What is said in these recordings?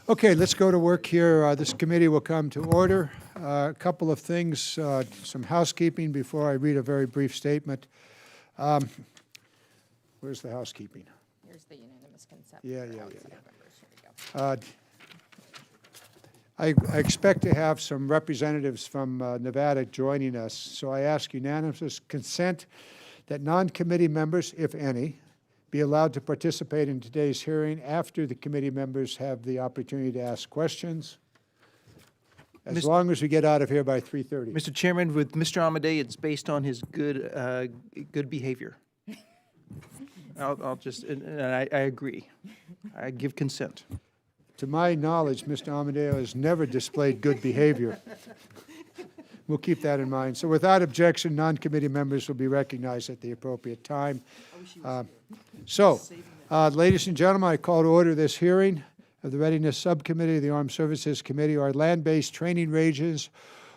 Okay, let's go to work here. This committee will come to order. A couple of things, some housekeeping before I read a very brief statement. Where's the housekeeping? Here's the unanimous consent. Yeah. Here we go. I expect to have some representatives from Nevada joining us, so I ask unanimous consent that non-committee members, if any, be allowed to participate in today's hearing after the committee members have the opportunity to ask questions, as long as we get out of here by 3:30. Mr. Chairman, with Mr. Amadei, it's based on his good behavior. I'll just, and I agree. I give consent. To my knowledge, Mr. Amadeo has never displayed good behavior. We'll keep that in mind. So without objection, non-committee members will be recognized at the appropriate time. Ladies and gentlemen, I call to order this hearing of the Readiness Subcommittee of the Armed Services Committee. Our land-based training ranges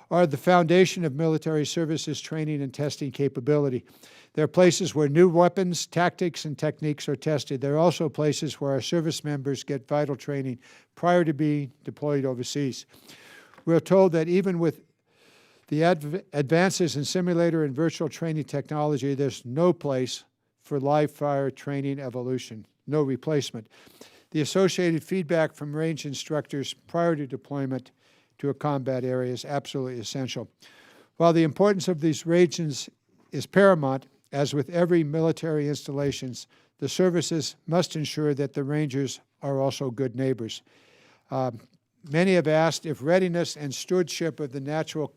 are the foundation of military services training and testing capability. They're places where new weapons, tactics, and techniques are tested. They're also places where our service members get vital training prior to being deployed overseas. We're told that even with the advances in simulator and virtual training technology, there's no place for live fire training evolution, no replacement. The associated feedback from range instructors prior to deployment to a combat area is absolutely essential. While the importance of these ranges is paramount, as with every military installations, the services must ensure that the rangers are also good neighbors. Many have asked if readiness and stewardship of the natural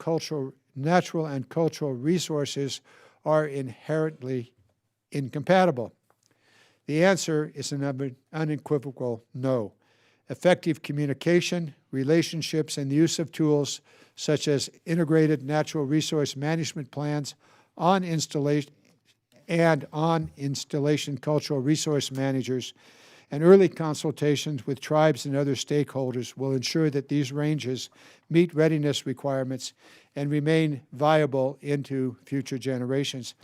and cultural resources are inherently incompatible. The answer is an unequivocal no. Effective communication, relationships, and the use of tools such as integrated natural resource management plans on installation cultural resource managers and early consultations with tribes and other stakeholders will ensure that these ranges meet readiness requirements and remain viable into future generations.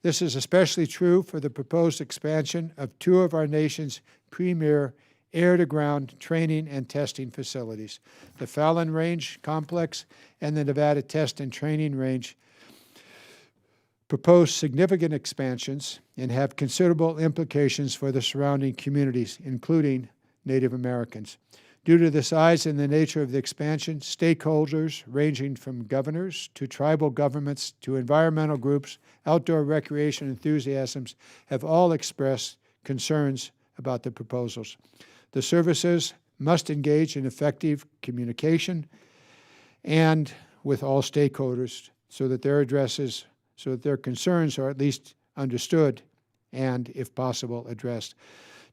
This is especially true for the proposed expansion of two of our nation's premier air-to-ground training and testing facilities, the Fallon Range Complex and the Nevada Test and Training Range. Propose significant expansions and have considerable implications for the surrounding communities, including Native Americans. Due to the size and the nature of the expansion, stakeholders ranging from governors to tribal governments to environmental groups, outdoor recreation enthusiasts have all expressed concerns about the proposals. The services must engage in effective communication and with all stakeholders so that their concerns are at least understood and, if possible, addressed.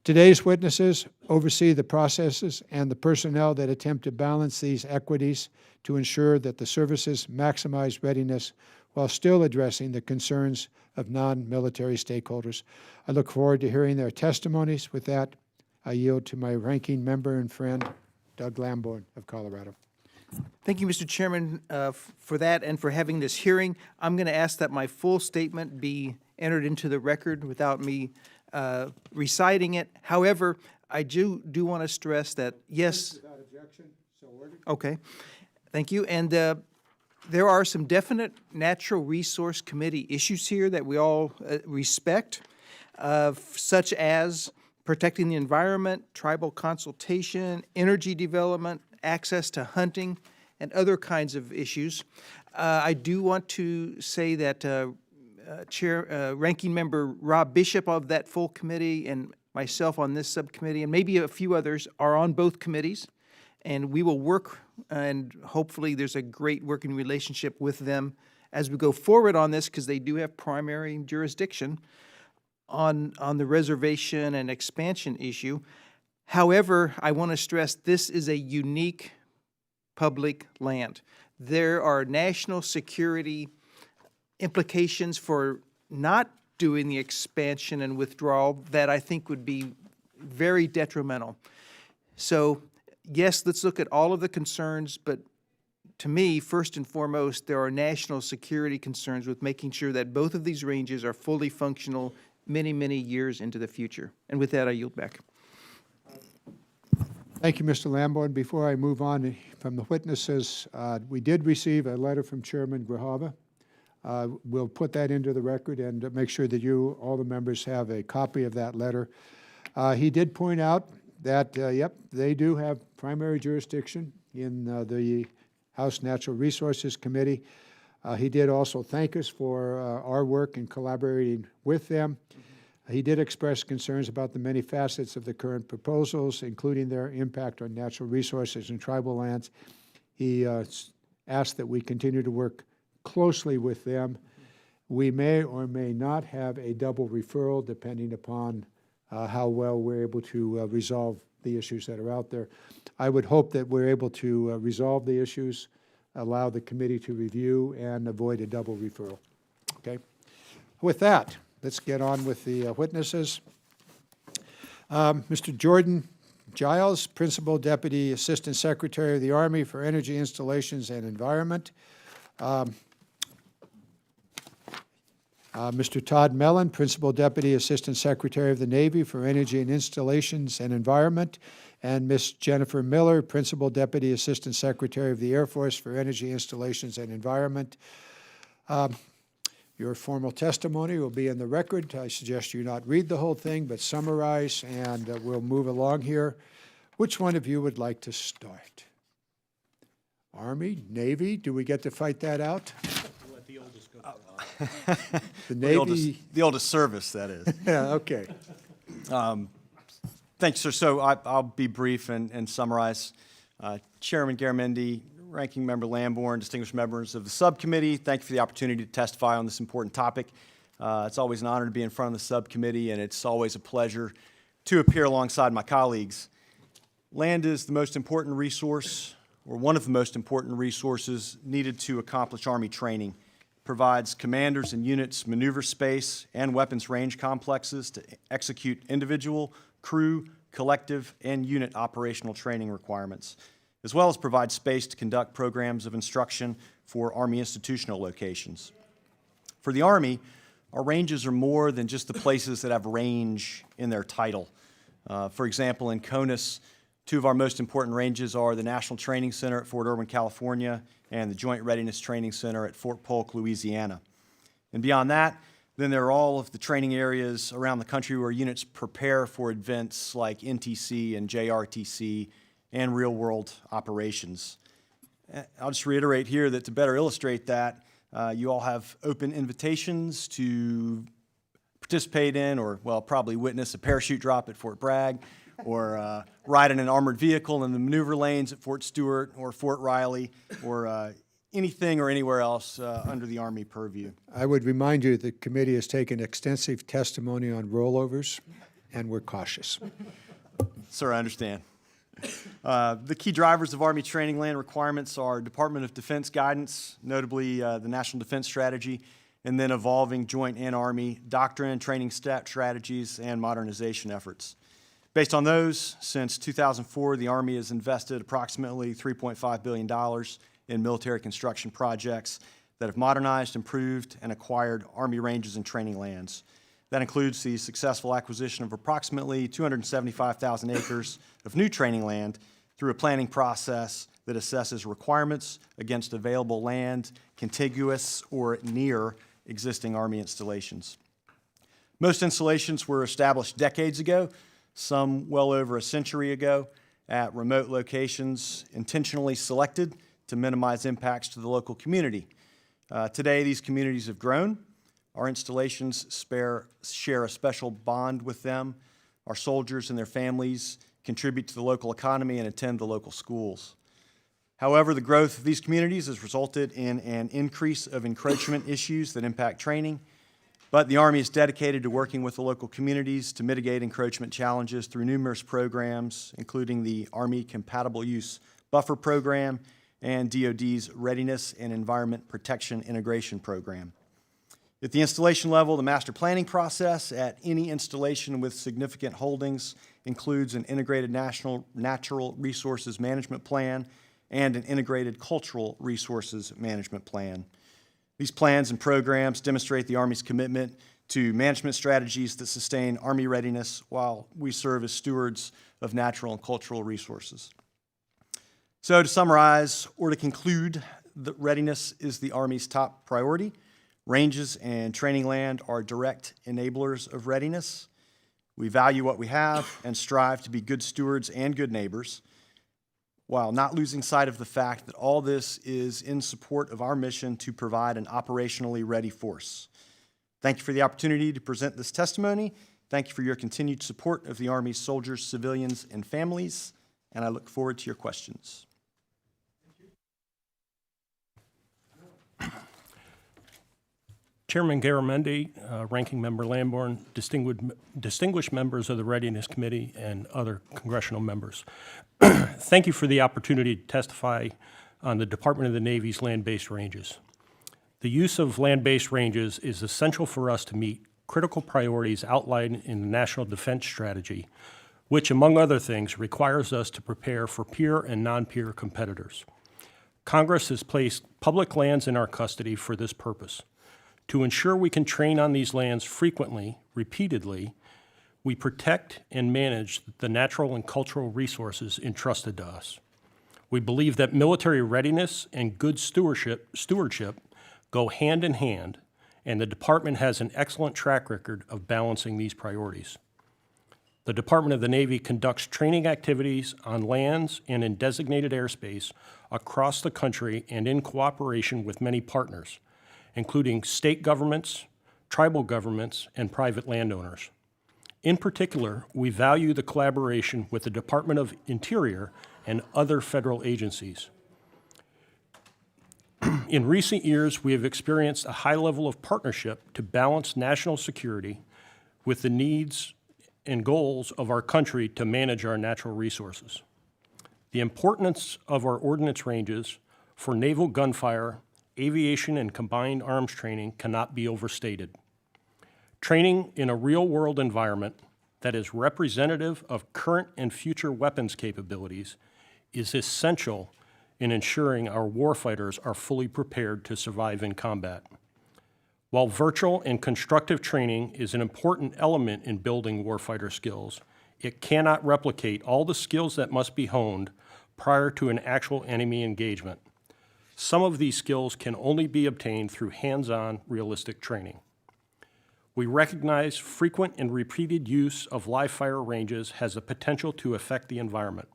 Today's witnesses oversee the processes and the personnel that attempt to balance these equities to ensure that the services maximize readiness while still addressing the concerns of non-military stakeholders. I look forward to hearing their testimonies. With that, I yield to my ranking member and friend, Doug Lamborn of Colorado. Thank you, Mr. Chairman, for that and for having this hearing. I'm going to ask that my full statement be entered into the record without me reciting it. However, I do want to stress that, yes. Without objection, so ordered. Okay. Thank you. And there are some definite Natural Resource Committee issues here that we all respect, such as protecting the environment, tribal consultation, energy development, access to hunting, and other kinds of issues. I do want to say that Ranking Member Rob Bishop of that full committee and myself on this subcommittee, and maybe a few others, are on both committees, and we will work, and hopefully there's a great working relationship with them as we go forward on this, because they do have primary jurisdiction on the reservation and expansion issue. However, I want to stress this is a unique public land. There are national security implications for not doing the expansion and withdrawal that I think would be very detrimental. So, yes, let's look at all of the concerns, but to me, first and foremost, there are national security concerns with making sure that both of these ranges are fully functional many, many years into the future. And with that, I yield back. Thank you, Mr. Lamborn. Before I move on from the witnesses, we did receive a letter from Chairman Grajava. We'll put that into the record and make sure that you, all the members, have a copy of that letter. He did point out that, yep, they do have primary jurisdiction in the House Natural Resources Committee. He did also thank us for our work in collaborating with them. He did express concerns about the many facets of the current proposals, including their impact on natural resources and tribal lands. He asked that we continue to work closely with them. We may or may not have a double referral depending upon how well we're able to resolve the issues that are out there. I would hope that we're able to resolve the issues, allow the committee to review, and avoid a double referral. Okay? With that, let's get on with the witnesses. Mr. Jordan Giles, Principal Deputy Assistant Secretary of the Army for Energy Installations and Environment. Mr. Todd Mellon, Principal Deputy Assistant Secretary of the Navy for Energy and Installations and Environment, and Ms. Jennifer Miller, Principal Deputy Assistant Secretary of the Air Force for Energy Installations and Environment. Your formal testimony will be in the record. I suggest you not read the whole thing, but summarize, and we'll move along here. Which one of you would like to start? Army, Navy, do we get to fight that out? Let the oldest go. The Navy? The oldest service, that is. Yeah, okay. Thanks, sir. So I'll be brief and summarize. Chairman Garamendi, Ranking Member Lamborn, distinguished members of the subcommittee, thank you for the opportunity to testify on this important topic. It's always an honor to be in front of the subcommittee, and it's always a pleasure to appear alongside my colleagues. Land is the most important resource, or one of the most important resources needed to accomplish Army training. It provides commanders and units maneuver space and weapons range complexes to execute individual, crew, collective, and unit operational training requirements, as well as provide space to conduct programs of instruction for Army institutional locations. For the Army, our ranges are more than just the places that have range in their title. For example, in CONUS, two of our most important ranges are the National Training Center at Fort Irwin, California, and the Joint Readiness Training Center at Fort Polk, Louisiana. And beyond that, then there are all of the training areas around the country where units prepare for events like NTC and JRTC and real-world operations. I'll just reiterate here that to better illustrate that, you all have open invitations to participate in, or, well, probably witness a parachute drop at Fort Bragg, or ride in an armored vehicle in the maneuver lanes at Fort Stewart or Fort Riley, or anything or anywhere else under the Army purview. I would remind you the committee has taken extensive testimony on rollovers, and we're cautious. Sir, I understand. The key drivers of Army training land requirements are Department of Defense guidance, notably the National Defense Strategy, and then evolving Joint and Army doctrine, training strategies, and modernization efforts. Based on those, since 2004, the Army has invested approximately $3.5 billion in military construction projects that have modernized, improved, and acquired Army ranges and training lands. That includes the successful acquisition of approximately 275,000 acres of new training land through a planning process that assesses requirements against available land contiguous or near existing Army installations. Most installations were established decades ago, some well over a century ago, at remote locations intentionally selected to minimize impacts to the local community. Today, these communities have grown. Our installations share a special bond with them. Our soldiers and their families contribute to the local economy and attend the local schools. However, the growth of these communities has resulted in an increase of encroachment issues that impact training, but the Army is dedicated to working with the local communities to mitigate encroachment challenges through numerous programs, including the Army Compatible Use Buffer Program and DoD's Readiness and Environment Protection Integration Program. At the installation level, the master planning process at any installation with significant holdings includes an integrated natural resources management plan and an integrated cultural resources management plan. These plans and programs demonstrate the Army's commitment to management strategies that sustain Army readiness while we serve as stewards of natural and cultural resources. So to summarize or to conclude, readiness is the Army's top priority. Ranges and training land are direct enablers of readiness. We value what we have and strive to be good stewards and good neighbors, while not losing sight of the fact that all this is in support of our mission to provide an operationally ready force. Thank you for the opportunity to present this testimony. Thank you for your continued support of the Army's soldiers, civilians, and families, and I look forward to your questions. Chairman Garamendi, Ranking Member Lamborn, distinguished members of the Readiness Committee, and other congressional members. Thank you for the opportunity to testify on the Department of the Navy's land-based ranges. The use of land-based ranges is essential for us to meet critical priorities outlined in the National Defense Strategy, which, among other things, requires us to prepare for peer and non-peer competitors. Congress has placed public lands in our custody for this purpose. To ensure we can train on these lands frequently, repeatedly, we protect and manage the natural and cultural resources entrusted to us. We believe that military readiness and good stewardship go hand in hand, and the Department has an excellent track record of balancing these priorities. The Department of the Navy conducts training activities on lands and in designated airspace across the country and in cooperation with many partners, including state governments, tribal governments, and private landowners. In particular, we value the collaboration with the Department of Interior and other federal agencies. In recent years, we have experienced a high level of partnership to balance national security with the needs and goals of our country to manage our natural resources. The importance of our ordnance ranges for naval gunfire, aviation, and combined arms training cannot be overstated. Training in a real-world environment that is representative of current and future weapons capabilities is essential in ensuring our warfighters are fully prepared to survive in combat. While virtual and constructive training is an important element in building warfighter skills, it cannot replicate all the skills that must be honed prior to an actual enemy engagement. Some of these skills can only be obtained through hands-on, realistic training. We recognize frequent and repeated use of live-fire ranges has the potential to affect the environment.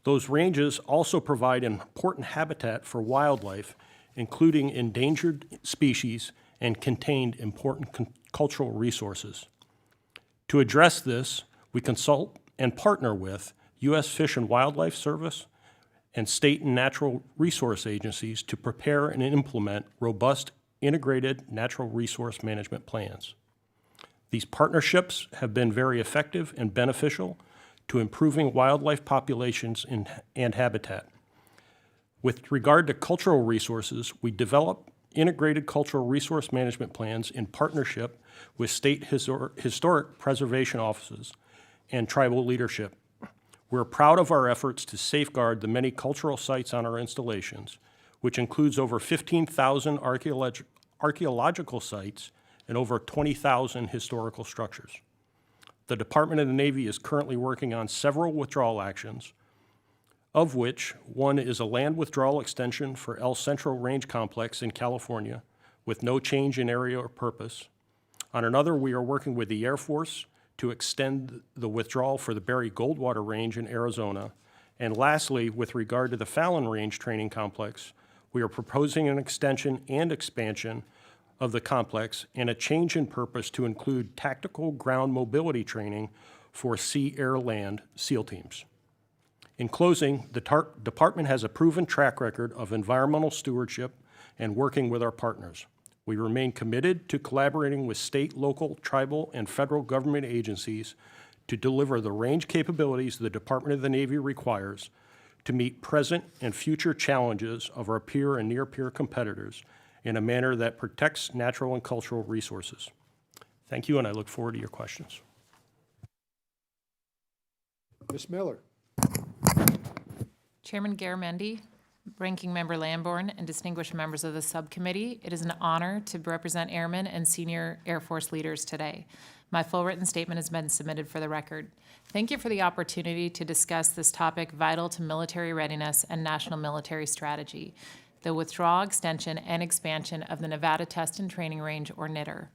Those ranges also provide an important habitat for wildlife, including endangered species, and contain important cultural resources. To address this, we consult and partner with U.S. Fish and Wildlife Service and state and natural resource agencies to prepare and implement robust integrated natural resource management plans. These partnerships have been very effective and beneficial to improving wildlife populations and habitat. With regard to cultural resources, we develop integrated cultural resource management plans in partnership with state historic preservation offices and tribal leadership. We're proud of our efforts to safeguard the many cultural sites on our installations, which includes over 15,000 archaeological sites and over 20,000 historical structures. The Department of the Navy is currently working on several withdrawal actions, of which one is a land withdrawal extension for El Centro Range Complex in California with no change in area or purpose. On another, we are working with the Air Force to extend the withdrawal for the Berry Goldwater Range in Arizona. And lastly, with regard to the Fallon Range Training Complex, we are proposing an extension and expansion of the complex and a change in purpose to include tactical ground mobility training for sea, air, land SEAL teams. In closing, the Department has a proven track record of environmental stewardship and working with our partners. We remain committed to collaborating with state, local, tribal, and federal government agencies to deliver the range capabilities the Department of the Navy requires to meet present and future challenges of our peer and near-peer competitors in a manner that protects natural and cultural resources. Thank you, and I look forward to your questions. Ms. Miller. Chairman Garamendi, Ranking Member Lamborn, and distinguished members of the subcommittee, it is an honor to represent airmen and senior Air Force leaders today. My full written statement has been submitted for the record. Thank you for the opportunity to discuss this topic vital to military readiness and national military strategy, the withdrawal, extension, and expansion of the Nevada Test and Training Range, or NTR.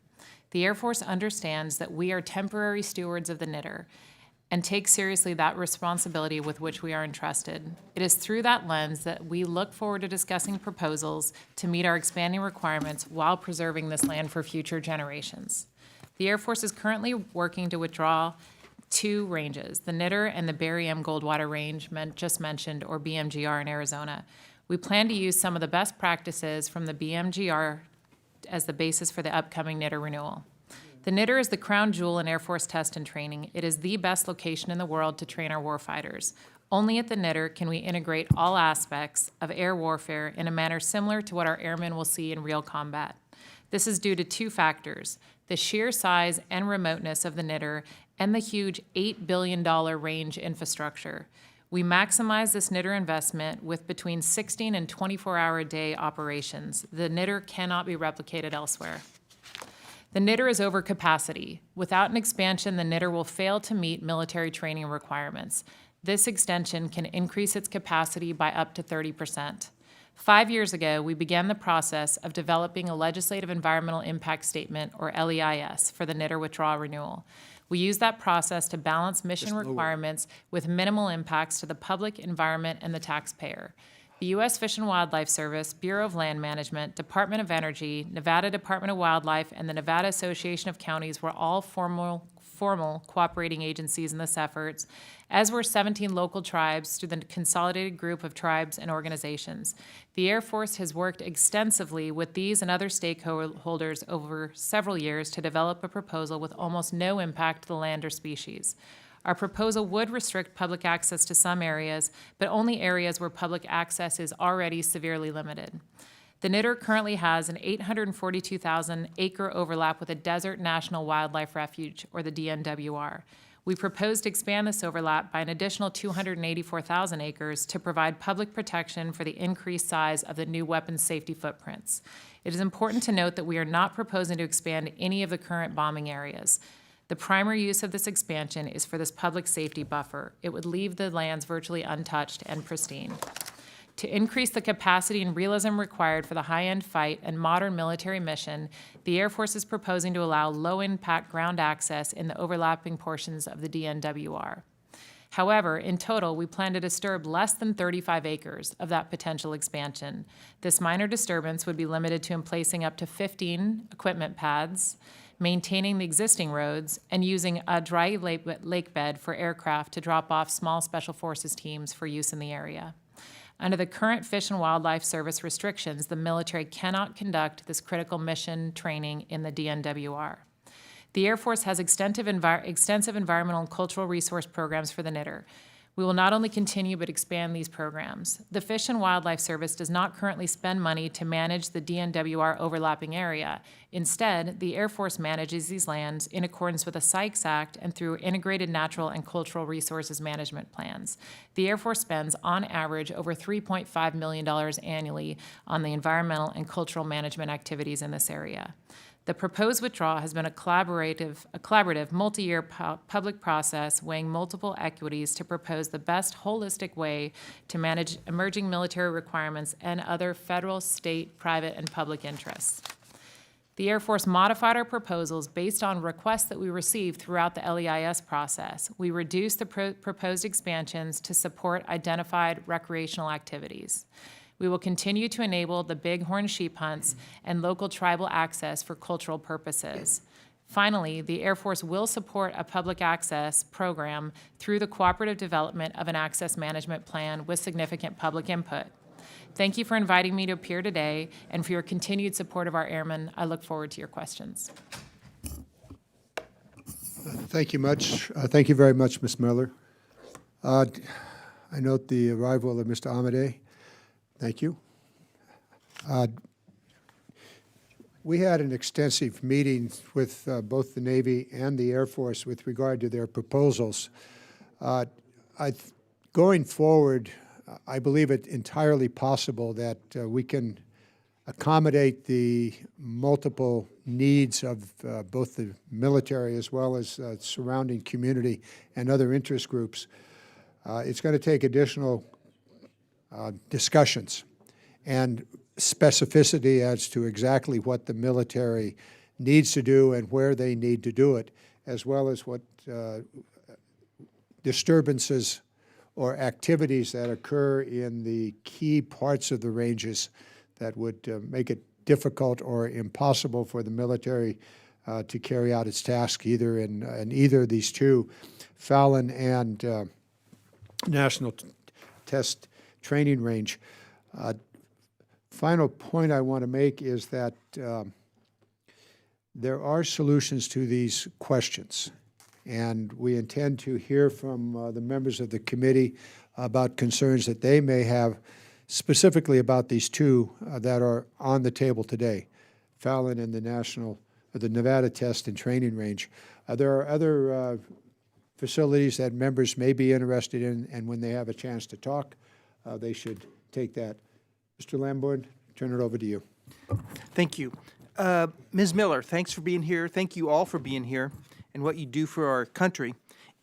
The Air Force understands that we are temporary stewards of the NTR and take seriously that responsibility with which we are entrusted. It is through that lens that we look forward to discussing proposals to meet our expanding requirements while preserving this land for future generations. The Air Force is currently working to withdraw 2 ranges, the NTR and the Barry M. Goldwater Range just mentioned, or BMGR in Arizona. We plan to use some of the best practices from the BMGR as the basis for the upcoming NTR renewal. The NTR is the crown jewel in Air Force test and training. It is the best location in the world to train our warfighters. Only at the NTR can we integrate all aspects of air warfare in a manner similar to what our airmen will see in real combat. This is due to 2 factors: the sheer size and remoteness of the NTR and the huge $8 billion range infrastructure. We maximize this NTR investment with between 16 and 24-hour-a-day operations. The NTR cannot be replicated elsewhere. The NTR is over capacity. Without an expansion, the NTR will fail to meet military training requirements. This extension can increase its capacity by up to 30%. 5 years ago, we began the process of developing a legislative environmental impact statement, or LEIS, for the NTR withdrawal renewal. We used that process to balance mission requirements with minimal impacts to the public, environment, and the taxpayer. The U.S. Fish and Wildlife Service, Bureau of Land Management, Department of Energy, Nevada Department of Wildlife, and the Nevada Association of Counties were all formal cooperating agencies in this effort, as were 17 local tribes through the consolidated group of tribes and organizations. The Air Force has worked extensively with these and other stakeholders over several years to develop a proposal with almost no impact to the land or species. Our proposal would restrict public access to some areas, but only areas where public access is already severely limited. The NTR currently has an 842,000-acre overlap with a Desert National Wildlife Refuge, or the DNWR. We propose to expand this overlap by an additional 284,000 acres to provide public protection for the increased size of the new weapons safety footprints. It is important to note that we are not proposing to expand any of the current bombing areas. The primary use of this expansion is for this public safety buffer. It would leave the lands virtually untouched and pristine. To increase the capacity and realism required for the high-end fight and modern military mission, the Air Force is proposing to allow low-impact ground access in the overlapping portions of the DNWR. However, in total, we plan to disturb less than 35 acres of that potential expansion. This minor disturbance would be limited to emplacing up to 15 equipment pads, maintaining the existing roads, and using a dry lake bed for aircraft to drop off small Special Forces teams for use in the area. Under the current Fish and Wildlife Service restrictions, the military cannot conduct this critical mission training in the DNWR. The Air Force has extensive environmental and cultural resource programs for the NTR. We will not only continue but expand these programs. The Fish and Wildlife Service does not currently spend money to manage the DNWR overlapping area. Instead, the Air Force manages these lands in accordance with the Sykes Act and through integrated natural and cultural resources management plans. The Air Force spends, on average, over $3.5 million annually on the environmental and cultural management activities in this area. The proposed withdrawal has been a collaborative multi-year public process weighing multiple equities to propose the best holistic way to manage emerging military requirements and other federal, state, private, and public interests. The Air Force modified our proposals based on requests that we received throughout the LEIS process. We reduced the proposed expansions to support identified recreational activities. We will continue to enable the bighorn sheep hunts and local tribal access for cultural purposes. Finally, the Air Force will support a public access program through the cooperative development of an access management plan with significant public input. Thank you for inviting me to appear today and for your continued support of our airmen. I look forward to your questions. Thank you much. Thank you very much, Ms. Miller. I note the arrival of Mr. Amadei. Thank you. We had an extensive meeting with both the Navy and the Air Force with regard to their proposals. Going forward, I believe it entirely possible that we can accommodate the multiple needs of both the military as well as surrounding community and other interest groups. It's going to take additional discussions and specificity as to exactly what the military needs to do and where they need to do it, as well as what disturbances or activities that occur in the key parts of the ranges that would make it difficult or impossible for the military to carry out its task either in either of these two, Fallon and National Test Training Range. Final point I want to make is that there are solutions to these questions, and we intend to hear from the members of the committee about concerns that they may have specifically about these two that are on the table today, Fallon and the Nevada Test and Training Range. There are other facilities that members may be interested in, and when they have a chance to talk, they should take that. Mr. Lambourne, turn it over to you. Thank you. Ms. Miller, thanks for being here. Thank you all for being here and what you do for our country.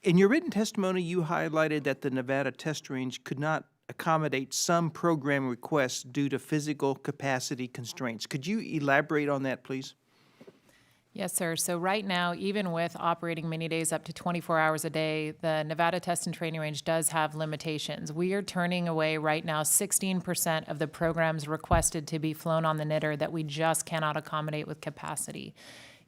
In your written testimony, you highlighted that the Nevada Test Range could not accommodate some program requests due to physical capacity constraints. Could you elaborate on that, please? Yes, sir. So right now, even with operating many days up to 24 hours a day, the Nevada Test and Training Range does have limitations. We are turning away right now 16% of the programs requested to be flown on the knitter that we just cannot accommodate with capacity.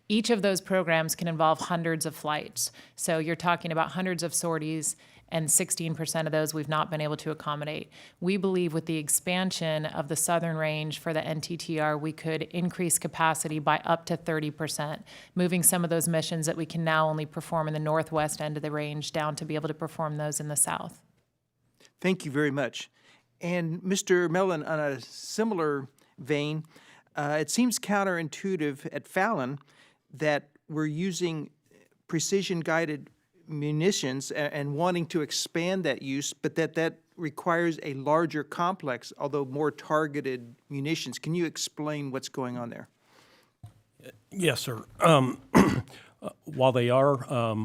Each of those programs can involve hundreds of flights. So you're talking about hundreds of sorties, and 16% of those we've not been able to accommodate. We believe with the expansion of the southern range for the NTTR, we could increase capacity by up to 30%, moving some of those missions that we can now only perform in the northwest end of the range down to be able to perform those in the south. Thank you very much. And Mr. Mellon, on a similar vein, it seems counterintuitive at Fallon that we're using precision-guided munitions and wanting to expand that use, but that requires a larger complex, although more targeted munitions. Can you explain what's going on there? Yes, sir. While they are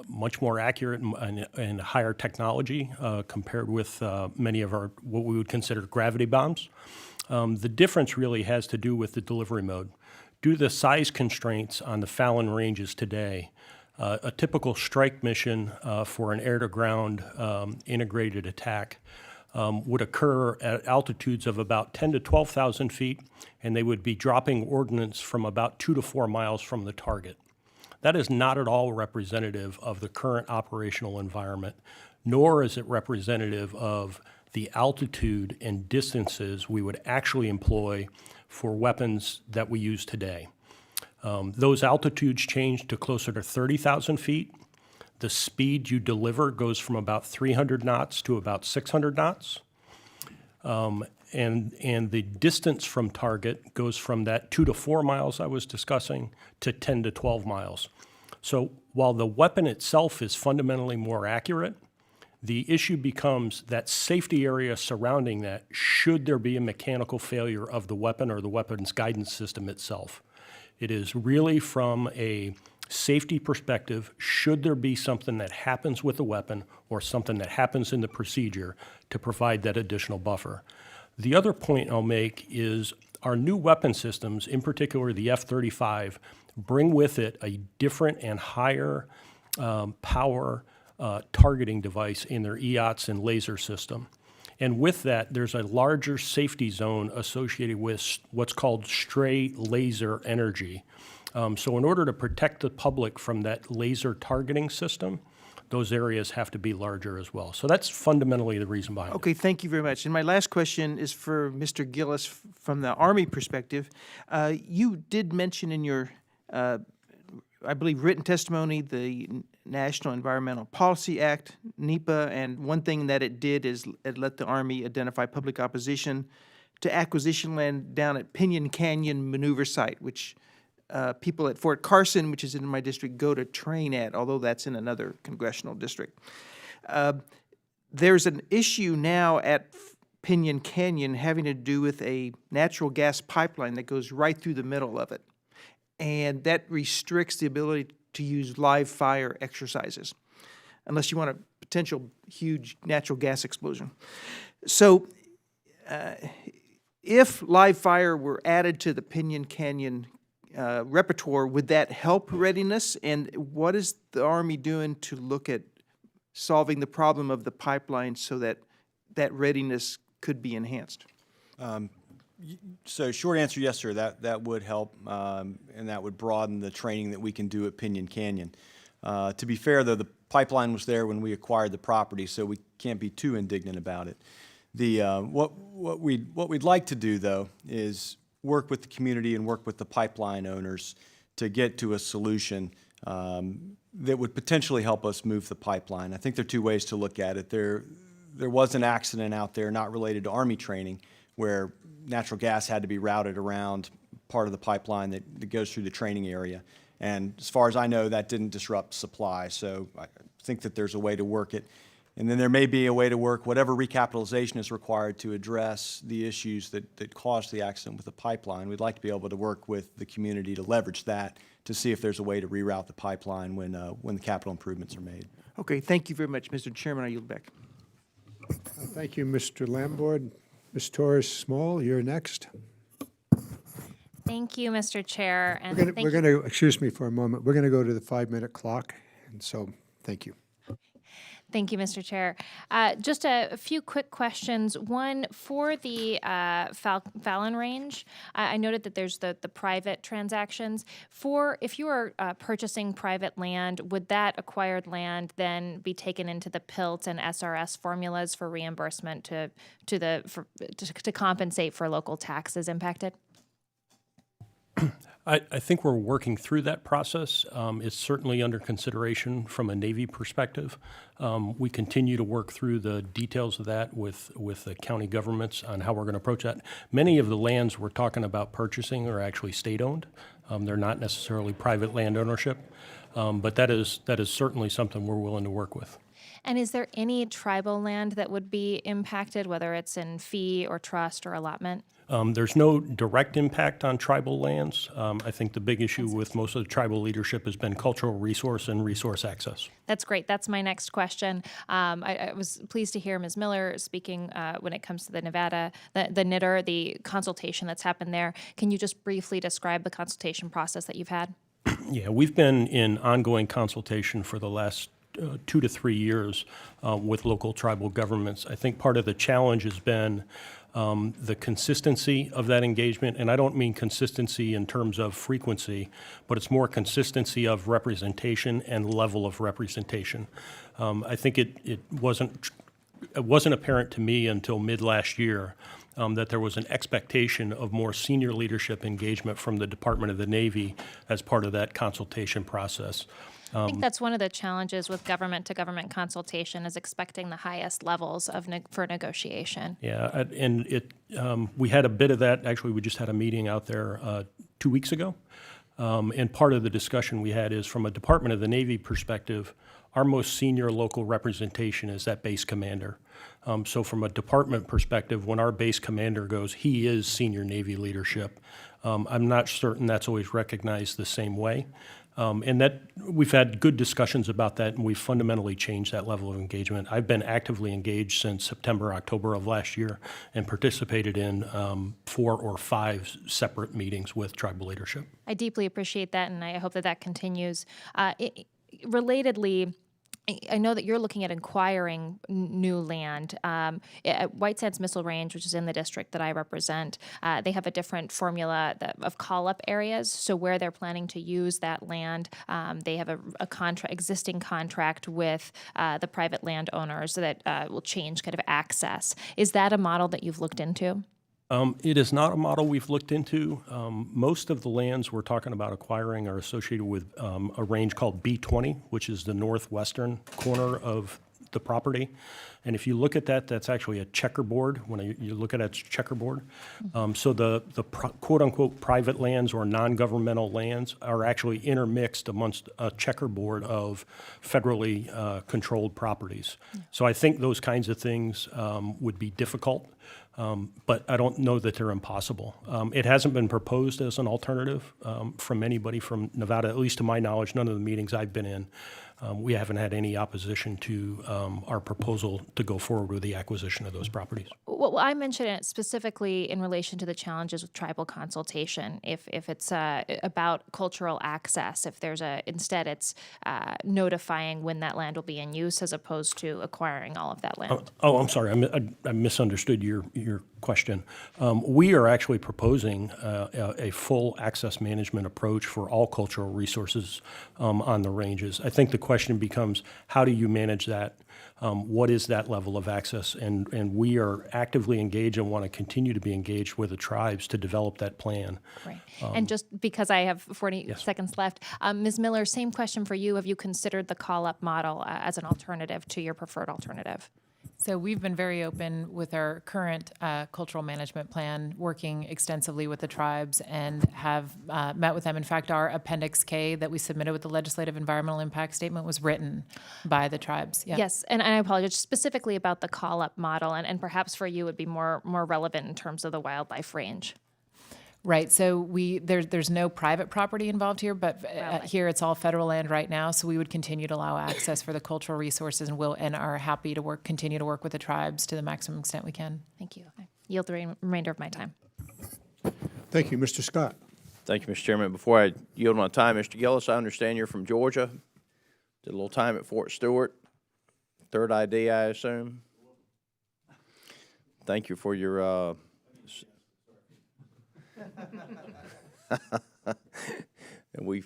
much more accurate and higher technology compared with many of our what we would consider gravity bombs, the difference really has to do with the delivery mode. Due to the size constraints on the Fallon ranges today, a typical strike mission for an air-to-ground integrated attack would occur at altitudes of about 10 to 12,000 feet, and they would be dropping ordnance from about 2 to 4 miles from the target. That is not at all representative of the current operational environment, nor is it representative of the altitude and distances we would actually employ for weapons that we use today. Those altitudes change to closer to 30,000 feet. The speed you deliver goes from about 300 knots to about 600 knots. And the distance from target goes from that 2 to 4 miles I was discussing to 10 to 12 miles. So while the weapon itself is fundamentally more accurate, the issue becomes that safety area surrounding that should there be a mechanical failure of the weapon or the weapon's guidance system itself. It is really from a safety perspective, should there be something that happens with the weapon or something that happens in the procedure to provide that additional buffer. The other point I'll make is our new weapon systems, in particular the F-35, bring with it a different and higher power targeting device in their EOTS and laser system. And with that, there's a larger safety zone associated with what's called stray laser energy. So in order to protect the public from that laser targeting system, those areas have to be larger as well. So that's fundamentally the reason behind it. Okay, thank you very much. And my last question is for Mr. Gillis from the Army perspective. You did mention in your, I believe, written testimony, the National Environmental Policy Act, NEPA, and one thing that it did is it let the Army identify public opposition to acquisition land down at Pinyon Canyon Maneuver Site, which people at Fort Carson, which is in my district, go to train at, although that's in another congressional district. There's an issue now at Pinyon Canyon having to do with a natural gas pipeline that goes right through the middle of it. And that restricts the ability to use live fire exercises, unless you want a potential huge natural gas explosion. So if live fire were added to the Pinyon Canyon repertoire, would that help readiness? And what is the Army doing to look at solving the problem of the pipeline so that that readiness could be enhanced? So short answer, yes, sir, that would help, and that would broaden the training that we can do at Pinyon Canyon. To be fair, though, the pipeline was there when we acquired the property, so we can't be too indignant about it. What we'd like to do, though, is work with the community and work with the pipeline owners to get to a solution that would potentially help us move the pipeline. I think there are two ways to look at it. There was an accident out there not related to Army training where natural gas had to be routed around part of the pipeline that goes through the training area. And as far as I know, that didn't disrupt supply. So I think that there's a way to work it. And then there may be a way to work whatever recapitalization is required to address the issues that caused the accident with the pipeline. We'd like to be able to work with the community to leverage that to see if there's a way to reroute the pipeline when the capital improvements are made. Okay, thank you very much, Mr. Chairman. I yield back. Thank you, Mr. Lamboard. Ms. Torres Small, you're next. Thank you, Mr. Chair, and We're going to, excuse me for a moment, we're going to go to the 5-minute clock, and so, thank you. Thank you, Mr. Chair. Just a few quick questions. One, for the Fallon range, I noted that there's the private transactions. If you are purchasing private land, would that acquired land then be taken into the PILT and SRS formulas for reimbursement to compensate for local taxes impacted? I think we're working through that process. It's certainly under consideration from a Navy perspective. We continue to work through the details of that with the county governments on how we're going to approach that. Many of the lands we're talking about purchasing are actually state-owned. They're not necessarily private land ownership, but that is certainly something we're willing to work with. And is there any tribal land that would be impacted, whether it's in fee or trust or allotment? There's no direct impact on tribal lands. I think the big issue with most of the tribal leadership has been cultural resource and resource access. That's great. That's my next question. I was pleased to hear Ms. Miller speaking when it comes to the Nevada, the NITR, the consultation that's happened there. Can you just briefly describe the consultation process that you've had? Yeah, we've been in ongoing consultation for the last 2 to 3 years with local tribal governments. I think part of the challenge has been the consistency of that engagement, and I don't mean consistency in terms of frequency, but it's more consistency of representation and level of representation. I think it wasn't apparent to me until mid last year that there was an expectation of more senior leadership engagement from the Department of the Navy as part of that consultation process. I think that's one of the challenges with government-to-government consultation is expecting the highest levels for negotiation. Yeah, and we had a bit of that. Actually, we just had a meeting out there 2 weeks ago. And part of the discussion we had is from a Department of the Navy perspective, our most senior local representation is that base commander. So from a department perspective, when our base commander goes, he is senior Navy leadership. I'm not certain that's always recognized the same way. And that we've had good discussions about that, and we've fundamentally changed that level of engagement. I've been actively engaged since September, October of last year, and participated in 4 or 5 separate meetings with tribal leadership. I deeply appreciate that, and I hope that continues. Relatedly, I know that you're looking at acquiring new land. At White Sands Missile Range, which is in the district that I represent, they have a different formula of call-up areas. So where they're planning to use that land, they have a existing contract with the private landowners that will change kind of access. Is that a model that you've looked into? It is not a model we've looked into. Most of the lands we're talking about acquiring are associated with a range called B20, which is the northwestern corner of the property. And if you look at that, that's actually a checkerboard. When you look at it, it's checkerboard. So the quote-unquote private lands or non-governmental lands are actually intermixed amongst a checkerboard of federally controlled properties. So I think those kinds of things would be difficult. But I don't know that they're impossible. It hasn't been proposed as an alternative from anybody from Nevada, at least to my knowledge, none of the meetings I've been in. We haven't had any opposition to our proposal to go forward with the acquisition of those properties. Well, I mentioned it specifically in relation to the challenges with tribal consultation. If it's about cultural access, if there's instead it's notifying when that land will be in use as opposed to acquiring all of that land. Oh, I'm sorry, I misunderstood your question. We are actually proposing a full access management approach for all cultural resources on the ranges. I think the question becomes, how do you manage that? What is that level of access? And we are actively engaged and want to continue to be engaged with the tribes to develop that plan. Right. And just because I have 40 seconds left, Ms. Miller, same question for you. Have you considered the call-up model as an alternative to your preferred alternative? So we've been very open with our current cultural management plan, working extensively with the tribes and have met with them. In fact, our Appendix K that we submitted with the Legislative Environmental Impact Statement was written by the tribes. Yeah. Yes, and I apologize specifically about the call-up model, and perhaps for you it would be more relevant in terms of the wildlife range. Right, so there's no private property involved here, but here it's all federal land right now, so we would continue to allow access for the cultural resources and are happy to continue to work with the tribes to the maximum extent we can. Thank you. I yield the remainder of my time. Thank you. Mr. Scott. Thank you, Mr. Chairman. Before I yield my time, Mr. Gillis, I understand you're from Georgia. Did a little time at Fort Stewart. Third ID, I assume. Thank you for your and we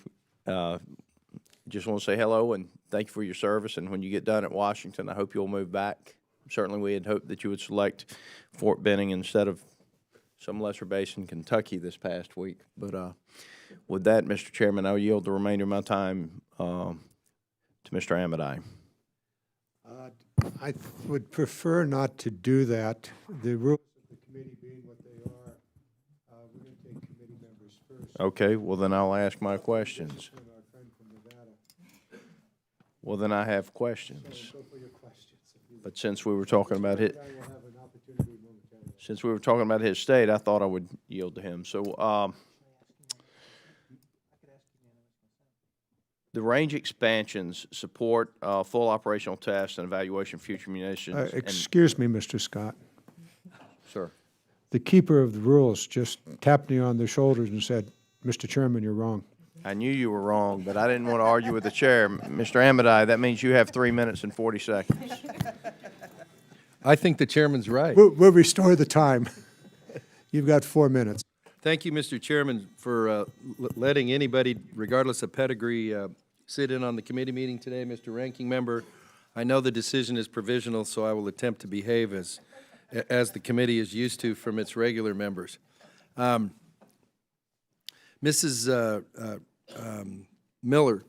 just want to say hello and thank you for your service. And when you get done at Washington, I hope you'll move back. Certainly, we had hoped that you would select Fort Benning instead of some lesser base in Kentucky this past week. But with that, Mr. Chairman, I'll yield the remainder of my time to Mr. Amidai. I would prefer not to do that. The rules of the committee being what they are, we're going to take committee members first. Okay, well then I'll ask my questions. Our friend from Nevada. Well then I have questions. Go for your questions. But since we were talking about it, I will have an opportunity momentarily. since we were talking about his state, I thought I would yield to him. So the range expansions support full operational tests and evaluation of future munitions. and- Excuse me, Mr. Scott. Sir. The keeper of the rules just tapped me on the shoulders and said, Mr. Chairman, you're wrong. I knew you were wrong, but I didn't want to argue with the chair. Mr. Amidai, that means you have 3 minutes and 40 seconds. I think the chairman's right. We'll restore the time. You've got 4 minutes. Thank you, Mr. Chairman, for letting anybody, regardless of pedigree, sit in on the committee meeting today. Mr. Ranking Member, I know the decision is provisional, so I will attempt to behave as the committee is used to from its regular members. Mrs. Miller,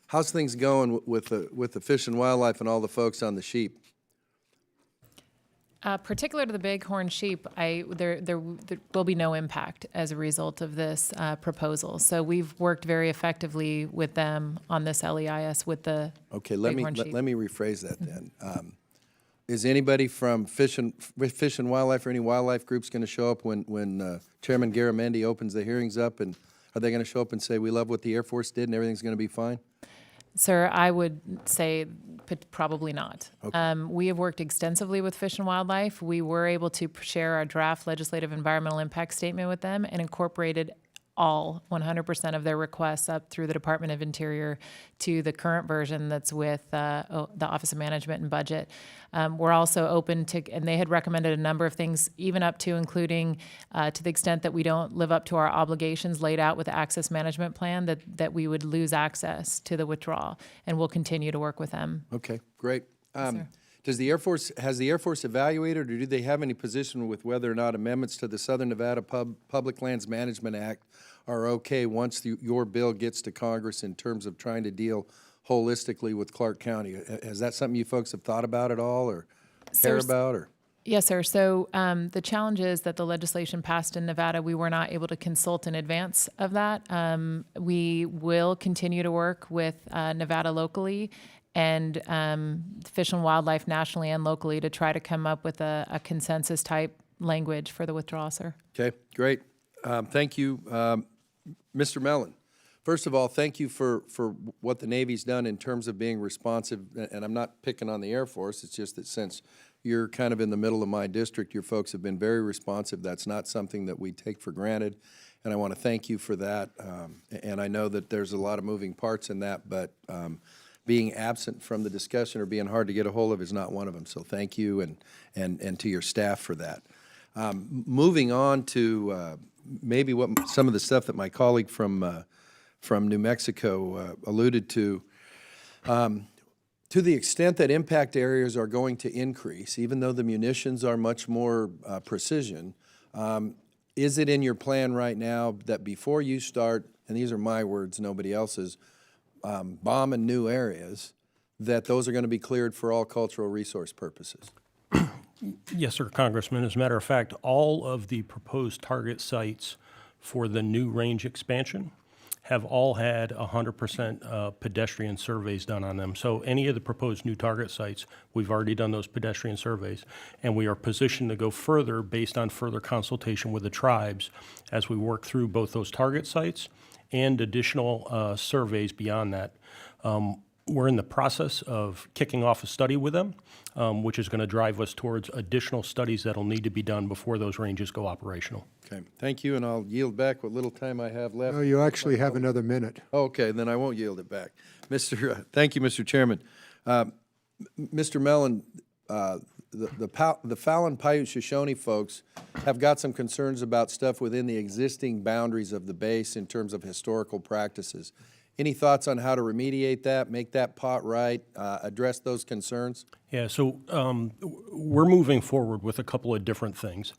how's things going with the Fish and Wildlife and all the folks on the sheep? Particular to the bighorn sheep, there will be no impact as a result of this proposal. So we've worked very effectively with them on this LEIS with the Okay, let me bighorn sheep. let me rephrase that then. Is anybody from Fish and Wildlife or any wildlife groups going to show up when Chairman Garamendi opens the hearings up? And are they going to show up and say, we love what the Air Force did and everything's going to be fine? Sir, I would say probably not. We have worked extensively with Fish and Wildlife. We were able to share our draft legislative environmental impact statement with them and incorporated all 100% of their requests up through the Department of Interior to the current version that's with the Office of Management and Budget. We're also open to, and they had recommended a number of things, even up to including to the extent that we don't live up to our obligations laid out with the Access Management Plan, that we would lose access to the withdrawal, and we'll continue to work with them. Okay, great. sir. Has the Air Force evaluated, or do they have any position with whether or not amendments to the Southern Nevada Public Lands Management Act are okay once your bill gets to Congress in terms of trying to deal holistically with Clark County. Is that something you folks have thought about at all or care Sir, about? Or Yes, sir. So the challenge is that the legislation passed in Nevada, we were not able to consult in advance of that. We will continue to work with Nevada locally and Fish and Wildlife nationally and locally to try to come up with a consensus type language for the withdrawal, sir. Okay, great. Thank you. Mr. Mellon, first of all, thank you for what the Navy's done in terms of being responsive, and I'm not picking on the Air Force, it's just that since you're kind of in the middle of my district, your folks have been very responsive. That's not something that we take for granted, and I want to thank you for that. And I know that there's a lot of moving parts in that, but being absent from the discussion or being hard to get a hold of is not one of them. So thank you and to your staff for that. Moving on to maybe what some of the stuff that my colleague from New Mexico alluded to the extent that impact areas are going to increase, even though the munitions are much more precision, is it in your plan right now that before you start, and these are my words, nobody else's, bombing new areas, that those are going to be cleared for all cultural resource purposes? Yes, sir, Congressman. As a matter of fact, all of the proposed target sites for the new range expansion have all had 100% pedestrian surveys done on them. So any of the proposed new target sites, we've already done those pedestrian surveys, and we are positioned to go further based on further consultation with the tribes as we work through both those target sites and additional surveys beyond that. We're in the process of kicking off a study with them, which is going to drive us towards additional studies that'll need to be done before those ranges go operational. Okay, thank you, and I'll yield back what little time I have left. No, you actually have another minute. Okay, then I won't yield it back. Thank you, Mr. Chairman. Mr. Mellon, the Fallon Paiute Shoshone folks have got some concerns about stuff within the existing boundaries of the base in terms of historical practices. Any thoughts on how to remediate that, make that pot right, address those concerns? Yeah, so we're moving forward with a couple of different things.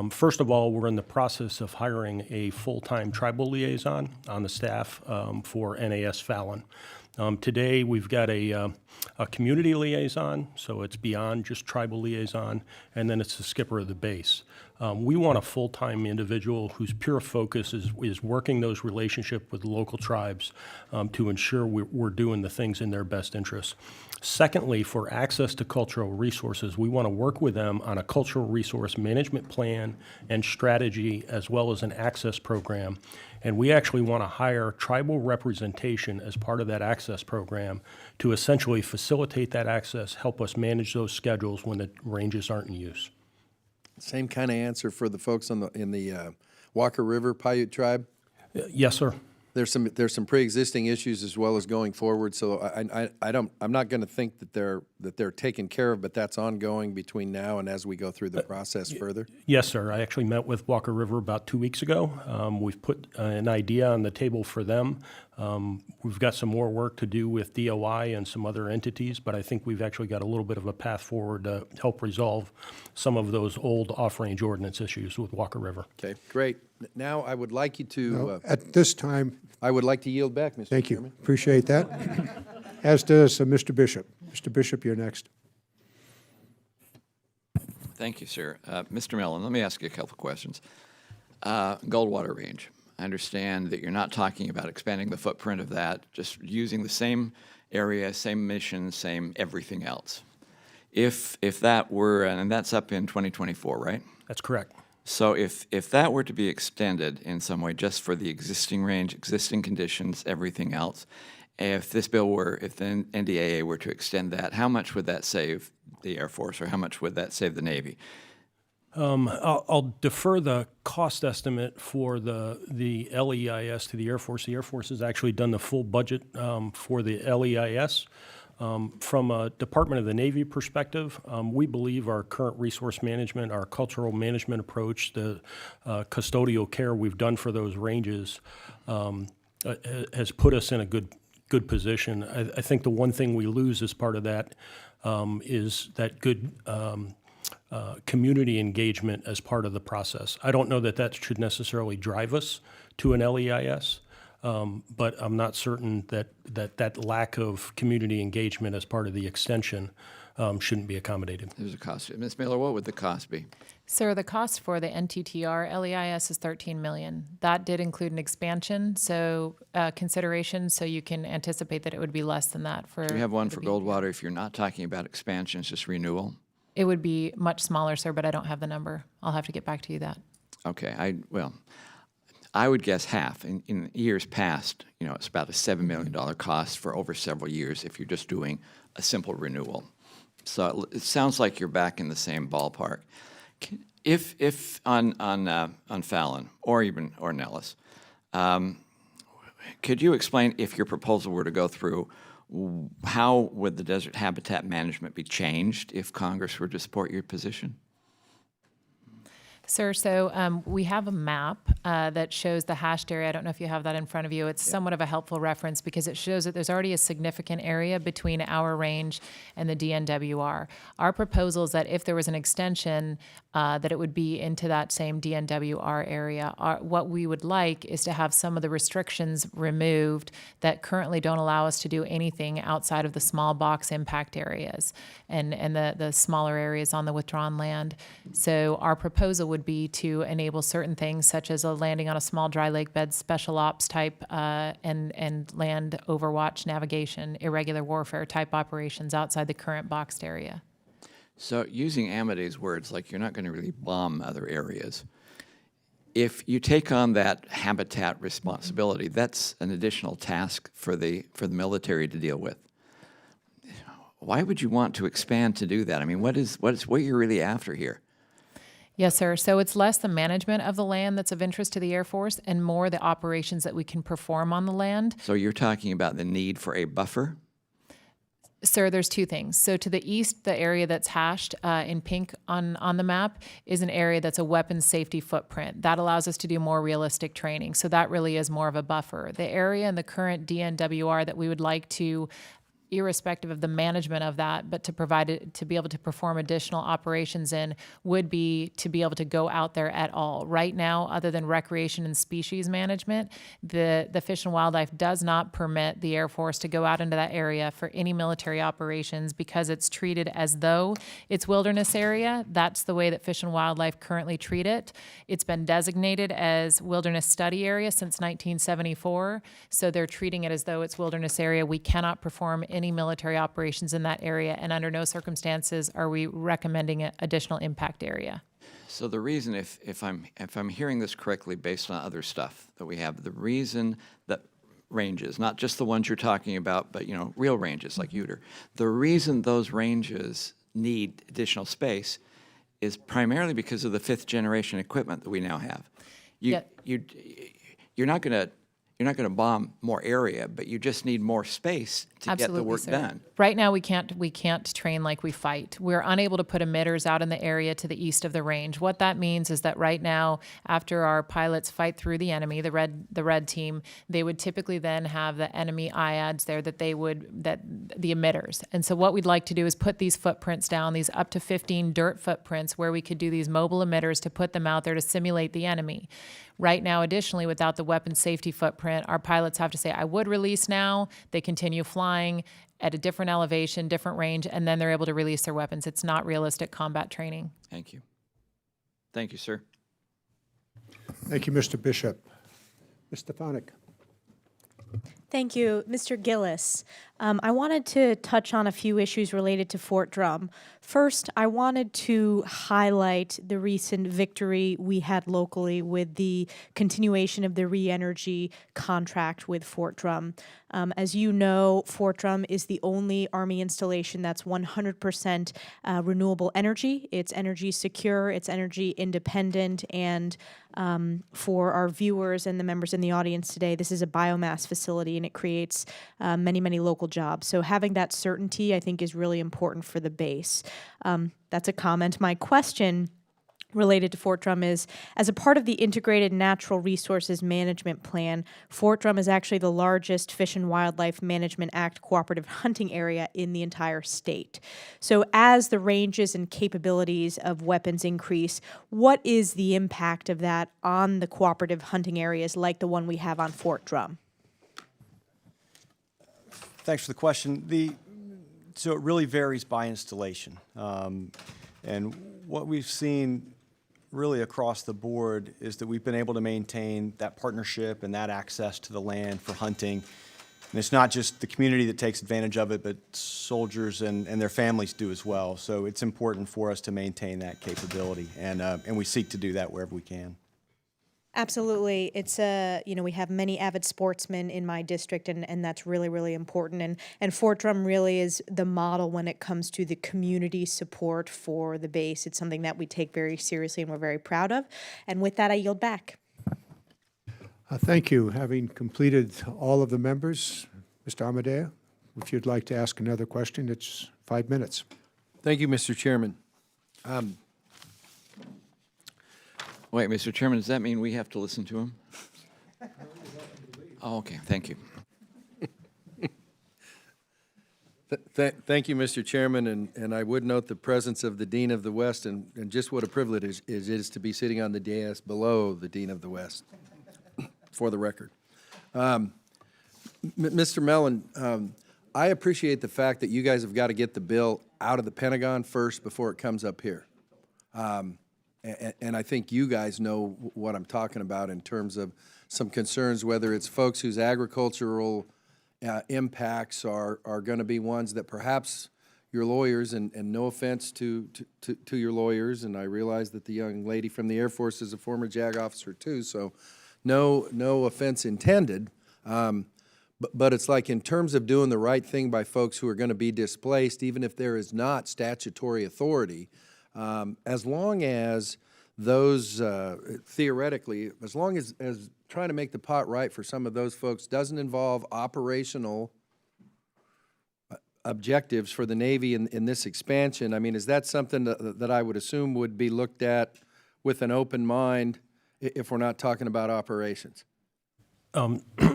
First of all, we're in the process of hiring a full-time tribal liaison on the staff for NAS Fallon. Today, we've got a community liaison, so it's beyond just tribal liaison, and then it's the skipper of the base. We want a full-time individual whose pure focus is working those relationships with local tribes to ensure we're doing the things in their best interests. Secondly, for access to cultural resources, we want to work with them on a cultural resource management plan and strategy, as well as an access program. And we actually want to hire tribal representation as part of that access program to essentially facilitate that access, help us manage those schedules when the ranges aren't in use. Same kind of answer for the folks in the Walker River Paiute tribe? Yes, sir. There's some pre-existing issues as well as going forward, so I'm not going to think that they're taken care of, but that's ongoing between now and as we go through the process further. Yes, sir. I actually met with Walker River about 2 weeks ago. We've put an idea on the table for them. We've got some more work to do with DOI and some other entities, but I think we've actually got a little bit of a path forward to help resolve some of those old off-range ordinance issues with Walker River. Okay, great. Now I would like you to. At this time, I would like to yield back, Mr. thank Chairman. you. Appreciate that. As does Mr. Bishop. Mr. Bishop, you're next. Thank you, sir. Mr. Mellon, let me ask you a couple of questions. Goldwater Range. I understand that you're not talking about expanding the footprint of that, just using the same area, same mission, same everything else. If that were, and that's up in 2024, right? That's correct. So if that were to be extended in some way just for the existing range, existing conditions, everything else, if this bill were, if the NDAA were to extend that, how much would that save the Air Force or how much would that save the Navy? I'll defer the cost estimate for the LEIS to the Air Force. The Air Force has actually done the full budget for the LEIS. From a Department of the Navy perspective, we believe our current resource management, our cultural management approach, the custodial care we've done for those ranges has put us in a good position. I think the one thing we lose as part of that is that good community engagement as part of the process. I don't know that should necessarily drive us to an LEIS. but I'm not certain that lack of community engagement as part of the extension shouldn't be accommodated. There's a cost. Ms. Miller, what would the cost be? Sir, the cost for the NTTR LEIS is $13 million. That did include an expansion, so consideration, so you can anticipate that it would be less than that for. Do you have one the for B- Goldwater if you're not talking about expansion, it's just renewal? It would be much smaller, sir, but I don't have the number. I'll have to get back to you that. Okay, I would guess half. In years past, it's about a $7 million cost for over several years if you're just doing a simple renewal. So it sounds like you're back in the same ballpark. If on Fallon or Nellis, could you explain, if your proposal were to go through, how would the desert habitat management be changed if Congress were to support your position? Sir, so we have a map that shows the hashed area. I don't know if you have that in front of you. It's somewhat of a helpful reference because it shows that there's already a significant area between our range and the DNWR. Our proposal is that if there was an extension, that it would be into that same DNWR area. What we would like is to have some of the restrictions removed that currently don't allow us to do anything outside of the small box impact areas and the smaller areas on the withdrawn land. So our proposal would be to enable certain things such as a landing on a small dry lake bed, special ops type and land overwatch navigation, irregular warfare type operations outside the current boxed area. So using Amadee's words, like you're not going to really bomb other areas. If you take on that habitat responsibility, that's an additional task for the military to deal with. Why would you want to expand to do that? I mean, what you're really after here? Yes, sir. So it's less the management of the land that's of interest to the Air Force and more the operations that we can perform on the land. So you're talking about the need for a buffer? Sir, there's two things. So to the east, the area that's hashed in pink on the map is an area that's a weapons safety footprint. That allows us to do more realistic training. So that really is more of a buffer. The area in the current DNWR that we would like to, irrespective of the management of that, but to provide it, to be able to perform additional operations in, would be to be able to go out there at all. Right now, other than recreation and species management, the Fish and Wildlife does not permit the Air Force to go out into that area for any military operations because it's treated as though it's wilderness area. That's the way that Fish and Wildlife currently treat it. It's been designated as wilderness study area since 1974, so they're treating it as though it's wilderness area. We cannot perform any military operations in that area, and under no circumstances are we recommending an additional impact area. So the reason, if I'm hearing this correctly based on other stuff that we have, the reason that ranges, not just the ones you're talking about, but real ranges like Uter, the reason those ranges need additional space is primarily because of the 5th generation equipment that we now have. You're not going to bomb more area, but you just need more space to get the work sir. done. Right now, we can't train like we fight. We're unable to put emitters out in the area to the east of the range. What that means is that right now, after our pilots fight through the enemy, the red team, they would typically then have the enemy IADs there that the emitters. And so what we'd like to do is put these footprints down, these up to 15 dirt footprints where we could do these mobile emitters to put them out there to simulate the enemy. Right now, additionally, without the weapons safety footprint, our pilots have to say, I would release now. They continue flying at a different elevation, different range, and then they're able to release their weapons. It's not realistic combat training. Thank you. Thank you, sir. Thank you, Mr. Bishop. Ms. Stefanik. Thank you. Mr. Gillis, I wanted to touch on a few issues related to Fort Drum. First, I wanted to highlight the recent victory we had locally with the continuation of the re-energy contract with Fort Drum. As you know, Fort Drum is the only Army installation that's 100% renewable energy. It's energy secure, it's energy independent, and for our viewers and the members in the audience today, this is a biomass facility and it creates many, many local jobs. So having that certainty, I think, is really important for the base. That's a comment. My question related to Fort Drum is, as a part of the Integrated Natural Resources Management Plan, Fort Drum is actually the largest Fish and Wildlife Management Act cooperative hunting area in the entire state. So as the ranges and capabilities of weapons increase, what is the impact of that on the cooperative hunting areas like the one we have on Fort Drum? Thanks for the question. So it really varies by installation. And what we've seen really across the board is that we've been able to maintain that partnership and that access to the land for hunting. And it's not just the community that takes advantage of it, but soldiers and their families do as well. So it's important for us to maintain that capability, and we seek to do that wherever we can. Absolutely. It's we have many avid sportsmen in my district, and that's really, really important. And Fort Drum really is the model when it comes to the community support for the base. It's something that we take very seriously and we're very proud of. And with that, I yield back. Thank you. Having completed all of the members, Mr. Amadeo, if you'd like to ask another question, it's 5 minutes. Thank you, Mr. Chairman. Wait, Mr. Chairman, does that mean we have to listen to him? Oh, okay, thank you. Thank you, Mr. Chairman, and I would note the presence of the Dean of the West, and just what a privilege it is to be sitting on the dais below the Dean of the West, for the record. Mr. Mellon, I appreciate the fact that you guys have got to get the bill out of the Pentagon first before it comes up here. And I think you guys know what I'm talking about in terms of some concerns, whether it's folks whose agricultural impacts are going to be ones that perhaps your lawyers, and no offense to your lawyers, and I realize that the young lady from the Air Force is a former JAG officer too, so no offense intended. But it's like in terms of doing the right thing by folks who are going to be displaced, even if there is not statutory authority, as long as those, theoretically, as long as trying to make the pot right for some of those folks doesn't involve operational objectives for the Navy in this expansion, I mean, is that something that I would assume would be looked at with an open mind if we're not talking about operations?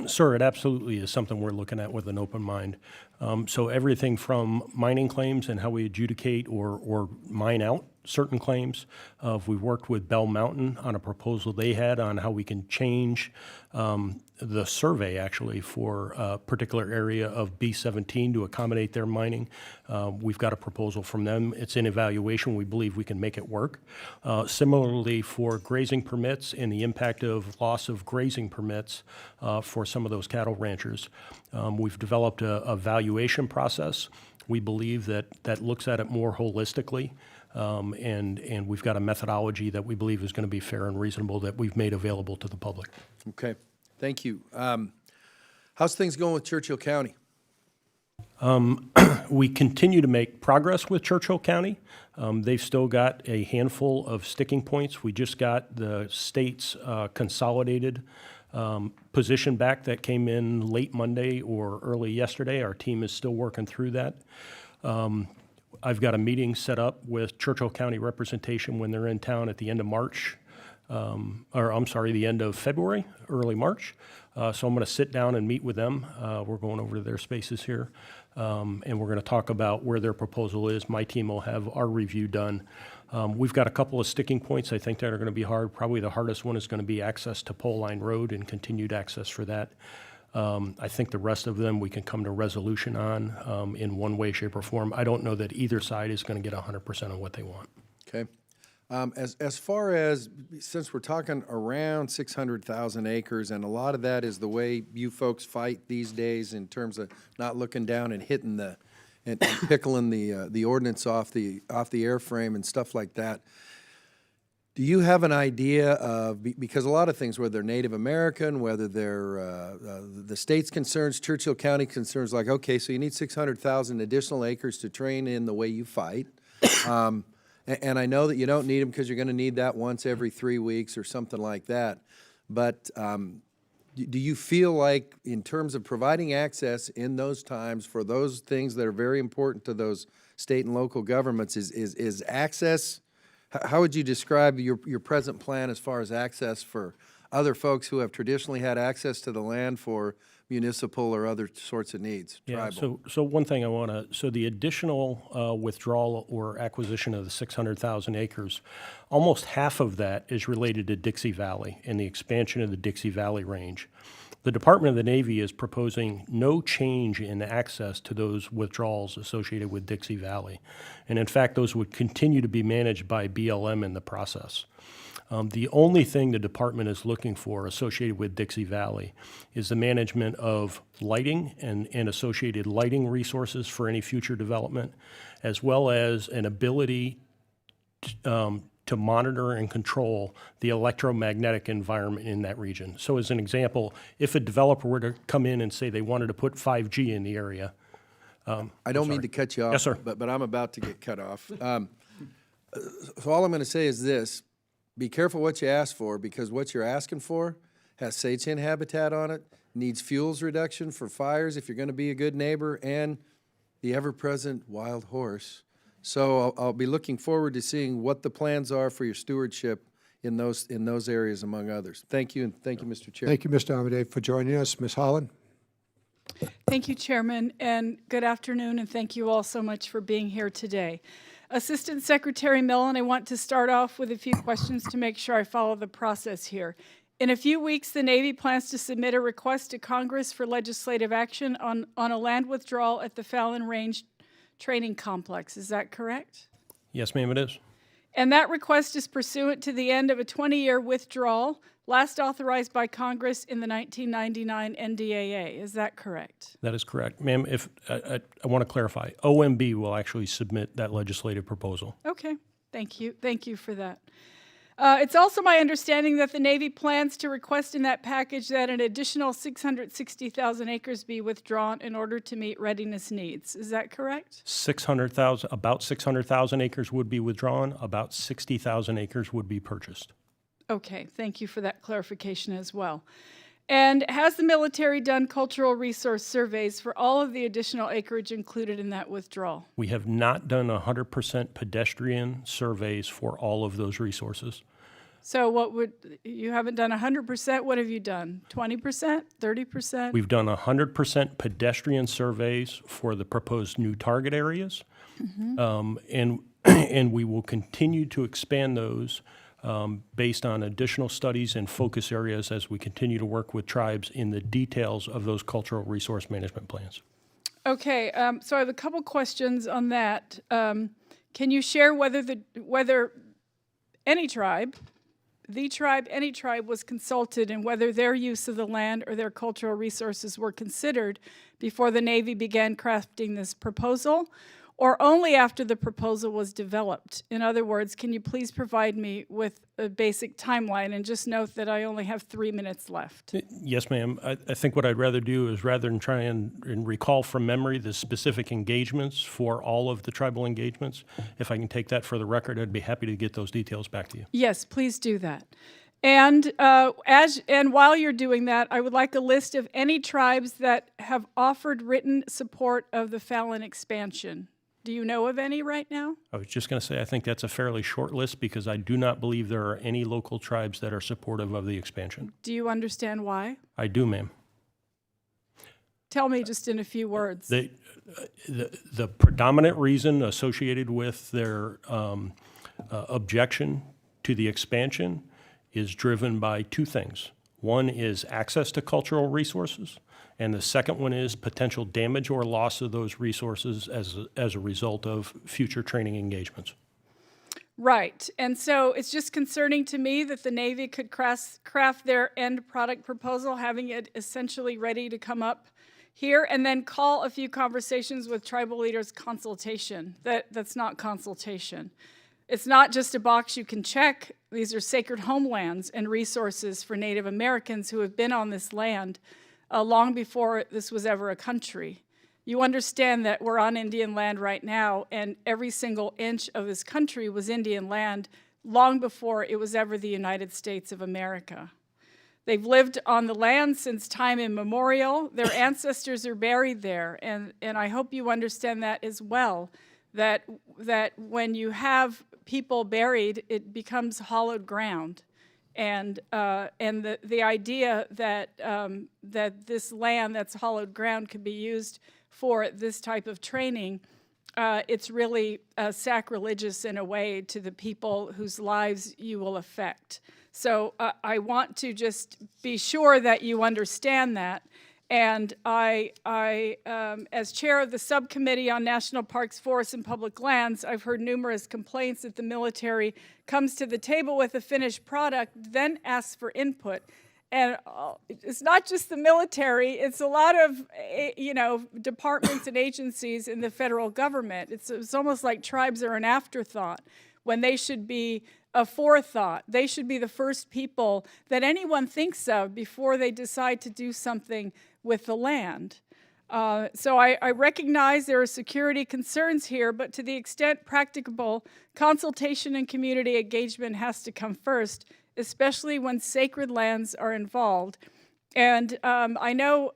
Sir, it absolutely is something we're looking at with an open mind. So everything from mining claims and how we adjudicate or mine out certain claims. We've worked with Bell Mountain on a proposal they had on how we can change the survey actually for a particular area of B-17 to accommodate their mining. We've got a proposal from them. It's in evaluation. We believe we can make it work. Similarly, for grazing permits and the impact of loss of grazing permits for some of those cattle ranchers, we've developed a valuation process. We believe that looks at it more holistically. And we've got a methodology that we believe is going to be fair and reasonable that we've made available to the public. Okay, thank you. How's things going with Churchill County? We continue to make progress with Churchill County. They've still got a handful of sticking points. We just got the state's consolidated position back that came in late Monday or early yesterday. Our team is still working through that. I've got a meeting set up with Churchill County representation when they're in town at the end of March, the end of February, early March. So I'm going to sit down and meet with them. We're going over to their spaces here, and we're going to talk about where their proposal is. My team will have our review done. We've got a couple of sticking points I think that are going to be hard. Probably the hardest one is going to be access to Pole Line Road and continued access for that. I think the rest of them we can come to resolution on in one way, shape, or form. I don't know that either side is going to get 100% of what they want. Okay. As far as, since we're talking around 600,000 acres, and a lot of that is the way you folks fight these days in terms of not looking down and hitting and pickling the ordnance off the airframe and stuff like that. Do you have an idea of, because a lot of things, whether they're Native American, whether they're the state's concerns, Churchill County concerns, like, okay, so you need 600,000 additional acres to train in the way you fight. And I know that you don't need them because you're going to need that once every 3 weeks or something like that. But do you feel like, in terms of providing access in those times for those things that are very important to those state and local governments, is access? How would you describe your present plan as far as access for other folks who have traditionally had access to the land for municipal or other sorts of needs, tribal? So one thing I want to, so the additional withdrawal or acquisition of the 600,000 acres, almost half of that is related to Dixie Valley and the expansion of the Dixie Valley range. The Department of the Navy is proposing no change in access to those withdrawals associated with Dixie Valley. And in fact, those would continue to be managed by BLM in the process. The only thing the department is looking for associated with Dixie Valley is the management of lighting and associated lighting resources for any future development, as well as an ability to monitor and control the electromagnetic environment in that region. So as an example, if a developer were to come in and say they wanted to put 5G in the area. I don't mean to cut you off. Yes, sir. But I'm about to get cut off. So all I'm going to say is this. Be careful what you ask for, because what you're asking for has sage hen habitat on it, needs fuels reduction for fires if you're going to be a good neighbor, and the ever-present wild horse. So I'll be looking forward to seeing what the plans are for your stewardship in those areas, among others. Thank you, and thank you, Mr. Chair. Thank you, Mr. Amadei, for joining us. Ms. Holland? Thank you, Chairman, and good afternoon, and thank you all so much for being here today. Assistant Secretary Millen, I want to start off with a few questions to make sure I follow the process here. In a few weeks, the Navy plans to submit a request to Congress for legislative action on a land withdrawal at the Fallon Range Training Complex. Is that correct? Yes, ma'am, it is. And that request is pursuant to the end of a 20-year withdrawal, last authorized by Congress in the 1999 NDAA. Is that correct? That is correct. Ma'am, if I want to clarify, OMB will actually submit that legislative proposal. Okay, thank you. Thank you for that. It's also my understanding that the Navy plans to request in that package that an additional 660,000 acres be withdrawn in order to meet readiness needs. Is that correct? About 600,000 acres would be withdrawn. About 60,000 acres would be purchased. Okay, thank you for that clarification as well. And has the military done cultural resource surveys for all of the additional acreage included in that withdrawal? We have not done 100% pedestrian surveys for all of those resources. So you haven't done 100%, what have you done? 20%, 30%? We've done 100% pedestrian surveys for the proposed new target areas. And we will continue to expand those based on additional studies and focus areas as we continue to work with tribes in the details of those cultural resource management plans. Okay, so I have a couple questions on that. Can you share whether any tribe was consulted and whether their use of the land or their cultural resources were considered before the Navy began crafting this proposal, or only after the proposal was developed? In other words, can you please provide me with a basic timeline? And just note that I only have 3 minutes left. Yes, ma'am. I think what I'd rather do is, rather than try and recall from memory the specific engagements for all of the tribal engagements, if I can take that for the record, I'd be happy to get those details back to you. Yes, please do that. And while you're doing that, I would like a list of any tribes that have offered written support of the Fallon expansion. Do you know of any right now? I was just going to say, I think that's a fairly short list because I do not believe there are any local tribes that are supportive of the expansion. Do you understand why? I do, ma'am. Tell me just in a few words. The predominant reason associated with their objection to the expansion is driven by two things. One is access to cultural resources, and the second one is potential damage or loss of those resources as a result of future training engagements. Right, and so it's just concerning to me that the Navy could craft their end product proposal, having it essentially ready to come up here, and then call a few conversations with tribal leaders consultation. That's not consultation. It's not just a box you can check. These are sacred homelands and resources for Native Americans who have been on this land long before this was ever a country. You understand that we're on Indian land right now, and every single inch of this country was Indian land long before it was ever the United States of America. They've lived on the land since time immemorial. Their ancestors are buried there, and I hope you understand that as well, that when you have people buried, it becomes hollowed ground. And the idea that this land that's hollowed ground could be used for this type of training it's really sacrilegious in a way to the people whose lives you will affect. So I want to just be sure that you understand that. And I as chair of the subcommittee on national parks, forests, and public lands, I've heard numerous complaints that the military comes to the table with a finished product, then asks for input. And it's not just the military, it's a lot of, departments and agencies in the federal government. It's almost like tribes are an afterthought when they should be a forethought. They should be the first people that anyone thinks of before they decide to do something with the land. So I recognize there are security concerns here, but to the extent practicable, consultation and community engagement has to come first, especially when sacred lands are involved. And I know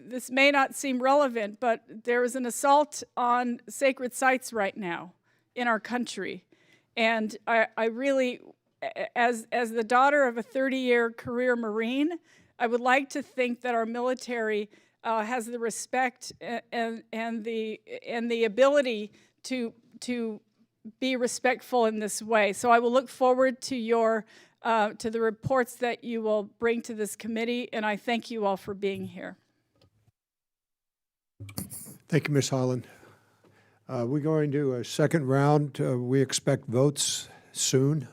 this may not seem relevant, but there is an assault on sacred sites right now in our country. And I really, as the daughter of a 30-year career Marine, I would like to think that our military has the respect and the ability to be respectful in this way. So I will look forward to to the reports that you will bring to this committee, and I thank you all for being here. Thank you, Ms. Holland. We're going to a second round. We expect votes soon,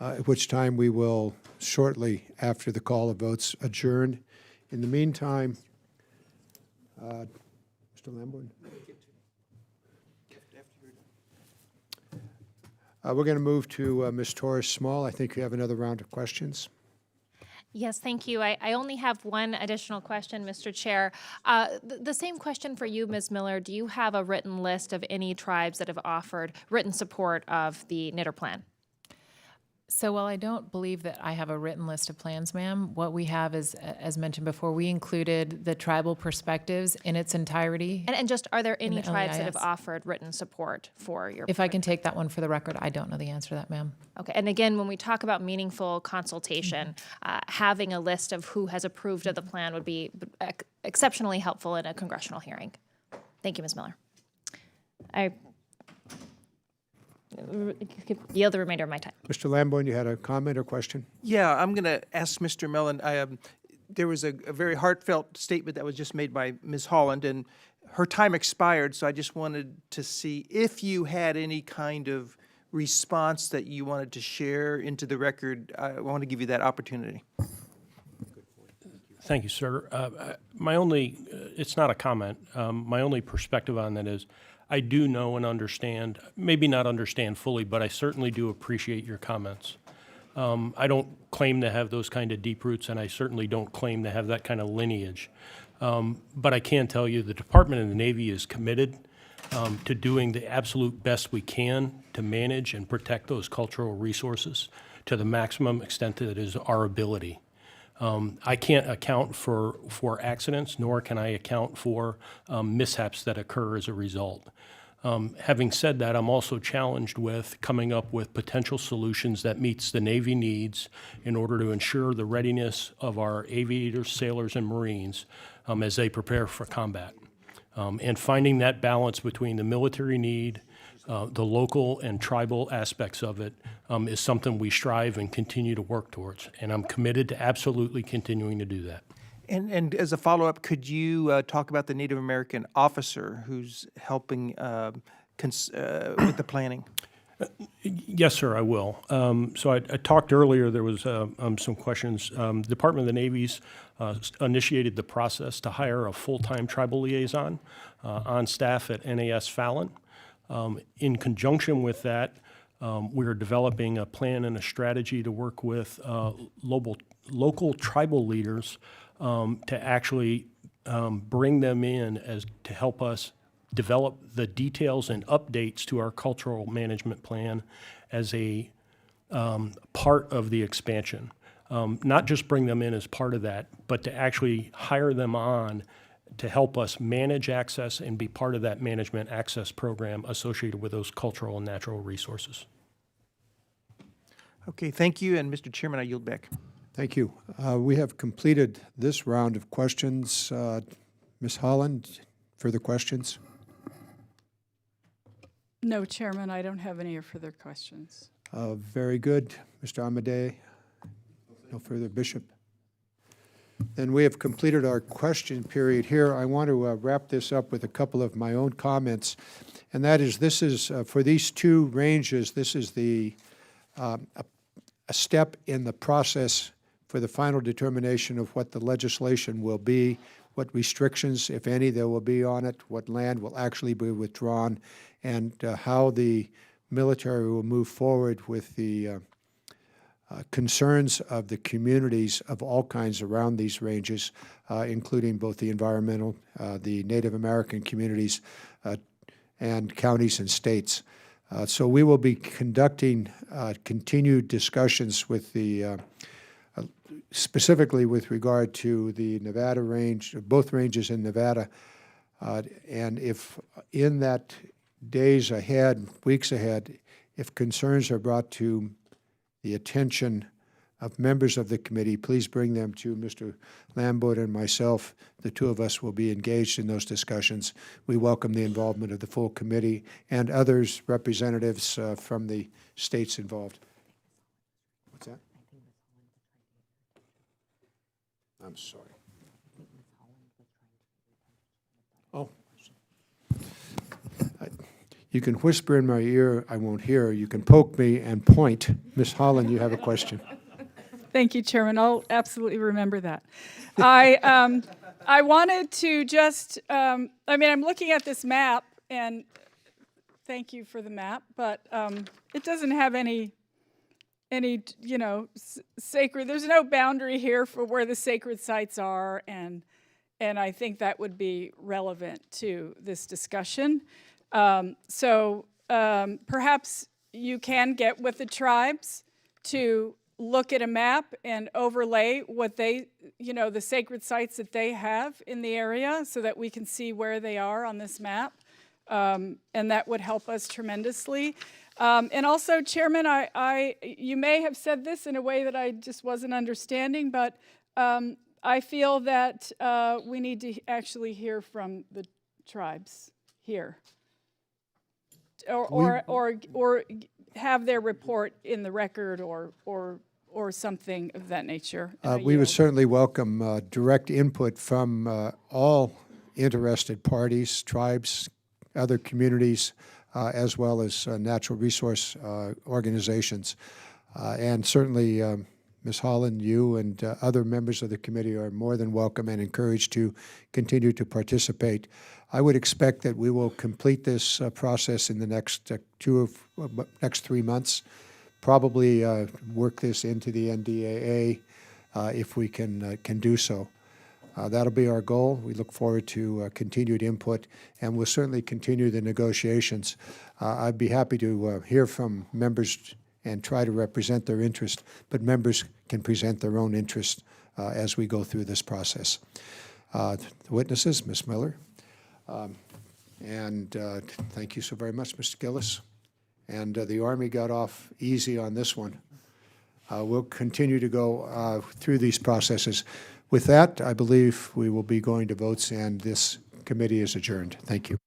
at which time we will, shortly after the call of votes, adjourn. In the meantime, Mr. Lamborn? We're going to move to Ms. Torres Small. I think you have another round of questions. Yes, thank you. I only have one additional question, Mr. Chair. The same question for you, Ms. Miller. Do you have a written list of any tribes that have offered written support of the knitter plan? So while I don't believe that I have a written list of plans, ma'am, what we have is, as mentioned before, we included the tribal perspectives in its entirety. And just, are there any the tribes that have LEIS. offered written support for your? If I can take that one for the record, I don't know the answer to that, ma'am. Okay, and again, when we talk about meaningful consultation, having a list of who has approved of the plan would be exceptionally helpful in a congressional hearing. Thank you, Ms. Miller. I yield the remainder of my time. Mr. Lamborn, you had a comment or question? Yeah, I'm going to ask Mr. Mellon. There was a very heartfelt statement that was just made by Ms. Holland, and her time expired, so I just wanted to see if you had any kind of response that you wanted to share into the record. I want to give you that opportunity. Thank you, sir. My only, it's not a comment, my only perspective on that is I do know and understand, maybe not understand fully, but I certainly do appreciate your comments. I don't claim to have those kind of deep roots, and I certainly don't claim to have that kind of lineage. But I can tell you the Department of the Navy is committed to doing the absolute best we can to manage and protect those cultural resources to the maximum extent that it is our ability. I can't account for accidents, nor can I account for mishaps that occur as a result. Having said that, I'm also challenged with coming up with potential solutions that meets the Navy needs in order to ensure the readiness of our aviators, sailors, and Marines as they prepare for combat. And finding that balance between the military need, the local and tribal aspects of it is something we strive and continue to work towards. And I'm committed to absolutely continuing to do that. And as a follow-up, could you talk about the Native American officer who's helping with the planning? Yes, sir, I will. So I talked earlier, there was some questions. Department of the Navy's initiated the process to hire a full-time tribal liaison on staff at NAS Fallon. In conjunction with that, we are developing a plan and a strategy to work with local tribal leaders to actually bring them in to help us develop the details and updates to our cultural management plan as a part of the expansion. Not just bring them in as part of that, but to actually hire them on to help us manage access and be part of that management access program associated with those cultural and natural resources. Okay, thank you. And Mr. Chairman, I yield back. Thank you. We have completed this round of questions. Ms. Holland, further questions? No, Chairman, I don't have any further questions. Very good. Mr. Amadei? No further. Bishop? Then we have completed our question period here. I want to wrap this up with a couple of my own comments, and that is, this is, for these two ranges, this is a step in the process for the final determination of what the legislation will be, what restrictions, if any, there will be on it, what land will actually be withdrawn, and how the military will move forward with the concerns of the communities of all kinds around these ranges, including both the environmental, the Native American communities, and counties and states. So we will be conducting continued discussions with the specifically with regard to the Nevada range, both ranges in Nevada, and if in that days ahead, weeks ahead, if concerns are brought to the attention of members of the committee, please bring them to Mr. Lambert and myself. The two of us will be engaged in those discussions. We welcome the involvement of the full committee and others, representatives from the states involved. What's that? I'm sorry. Oh. You can whisper in my ear, I won't hear. You can poke me and point. Ms. Holland, you have a question. Thank you, Chairman. I'll absolutely remember that. I wanted to just, I'm looking at this map, and thank you for the map, but it doesn't have any sacred, there's no boundary here for where the sacred sites are, and I think that would be relevant to this discussion. So perhaps you can get with the tribes to look at a map and overlay what they, the sacred sites that they have in the area so that we can see where they are on this map. And that would help us tremendously. And also, Chairman, you may have said this in a way that I just wasn't understanding, but I feel that we need to actually hear from the tribes here. Or have their report in the record or something of that nature. We would certainly welcome direct input from all interested parties, tribes, other communities, as well as natural resource organizations. And certainly, Ms. Holland, you and other members of the committee are more than welcome and encouraged to continue to participate. I would expect that we will complete this process in the next 3 months, probably work this into the NDAA if we can do so. That'll be our goal. We look forward to continued input, and we'll certainly continue the negotiations. I'd be happy to hear from members and try to represent their interest, but members can present their own interest as we go through this process. The witnesses, Ms. Miller, and thank you so very much, Mr. Gillis. And the Army got off easy on this one. We'll continue to go through these processes. With that, I believe we will be going to votes, and this committee is adjourned. Thank you.